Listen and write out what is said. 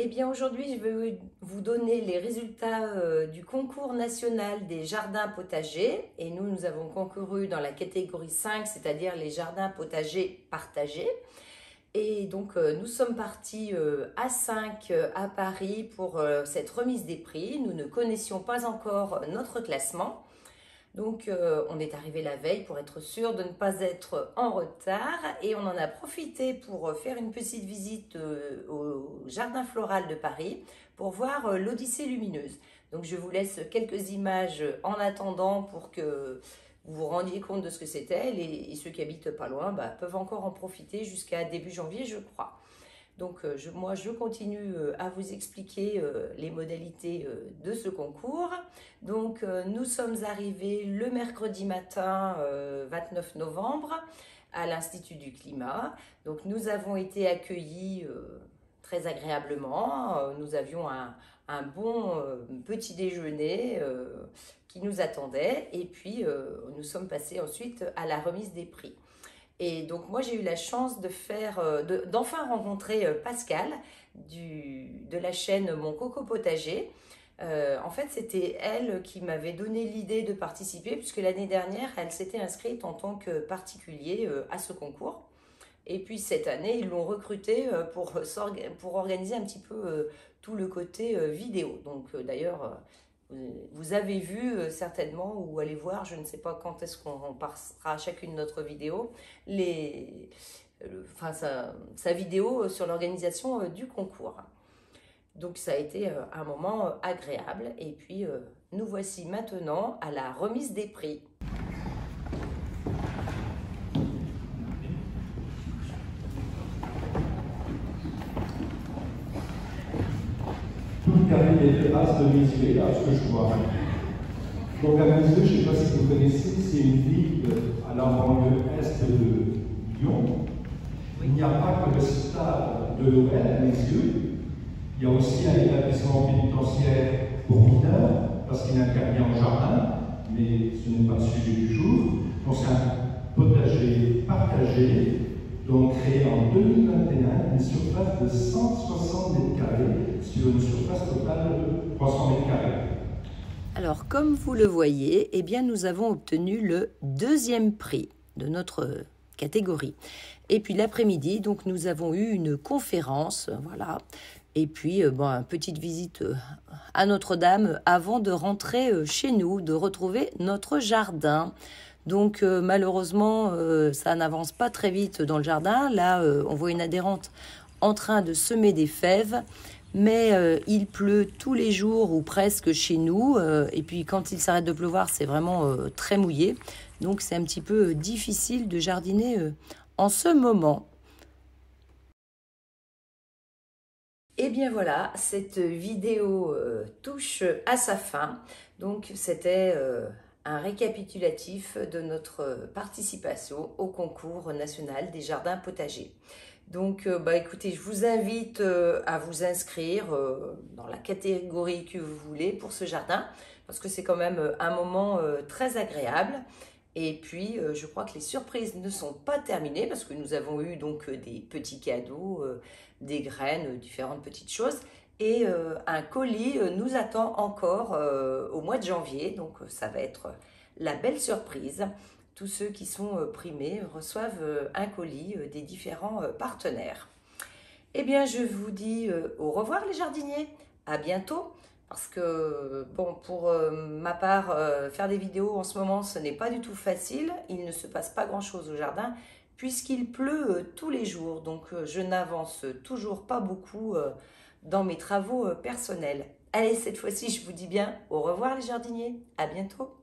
Eh bien aujourd'hui, je vais vous donner les résultats du concours national des jardins potagers. Et nous avons concouru dans la catégorie 5, c'est-à-dire les jardins potagers partagés. Et donc nous sommes partis à 5 à Paris pour cette remise des prix. Nous ne connaissions pas encore notre classement. Donc on est arrivé la veille pour être sûr de ne pas être en retard et on en a profité pour faire une petite visite au Jardin Floral de Paris pour voir l'Odyssée lumineuse. Donc je vous laisse quelques images en attendant pour que vous vous rendiez compte de ce que c'était. Et ceux qui habitent pas loin peuvent encore en profiter jusqu'à début janvier, je crois. Donc moi, je continue à vous expliquer les modalités de ce concours. Donc nous sommes arrivés le mercredi matin 29 novembre à l'Institut du Climat. Donc nous avons été accueillis très agréablement. Nous avions un bon petit déjeuner qui nous attendait. Et puis nous sommes passés ensuite à la remise des prix. Et donc moi j'ai eu la chance d'enfin rencontrer Pascal de la chaîne Mon Coco Potager. En fait c'était elle qui m'avait donné l'idée de participer puisque l'année dernière elle s'était inscrite en tant que particulier à ce concours. Et puis cette année ils l'ont recrutée pour organiser un petit peu tout le côté vidéo. Donc d'ailleurs vous avez vu certainement, ou allez voir, je ne sais pas quand est-ce qu'on passera chacune notre vidéo, sa vidéo sur l'organisation du concours. Donc ça a été un moment agréable. Et puis nous voici maintenant à la remise des prix. Les terrasses de Mézières, là, ce que je vois. Donc à Mézières, je ne sais pas si vous connaissez, c'est une ville à la banlieue est de Lyon. Il n'y a pas que le stade de Noël à Mézières, il y a aussi un établissement pénitentiaire pour mineurs, parce qu'il intervient en jardin, mais ce n'est pas le sujet du jour. Donc c'est un potager partagé, donc créé en 2021, une surface de 160 mètres carrés sur une surface totale de 300 mètres carrés. Alors, comme vous le voyez, eh bien, nous avons obtenu le deuxième prix de notre catégorie. Et puis l'après-midi, donc nous avons eu une conférence, voilà. Et puis, une petite visite à Notre-Dame avant de rentrer chez nous, de retrouver notre jardin. Donc malheureusement, ça n'avance pas très vite dans le jardin. Là, on voit une adhérente en train de semer des fèves. Mais il pleut tous les jours ou presque chez nous. Et puis quand il s'arrête de pleuvoir, c'est vraiment très mouillé. Donc c'est un petit peu difficile de jardiner en ce moment. Et bien voilà, cette vidéo touche à sa fin. Donc c'était un récapitulatif de notre participation au concours national des jardins potagers. Donc écoutez, je vous invite à vous inscrire dans la catégorie que vous voulez pour ce jardin parce que c'est quand même un moment très agréable. Et puis, je crois que les surprises ne sont pas terminées parce que nous avons eu donc des petits cadeaux, des graines, différentes petites choses. Et un colis nous attend encore au mois de janvier. Donc, ça va être la belle surprise. Tous ceux qui sont primés reçoivent un colis des différents partenaires. Eh bien, je vous dis au revoir les jardiniers. À bientôt. Parce que, bon, pour ma part, faire des vidéos en ce moment, ce n'est pas du tout facile. Il ne se passe pas grand-chose au jardin puisqu'il pleut tous les jours. Donc, je n'avance toujours pas beaucoup dans mes travaux personnels. Allez, cette fois-ci, je vous dis bien au revoir les jardiniers. À bientôt.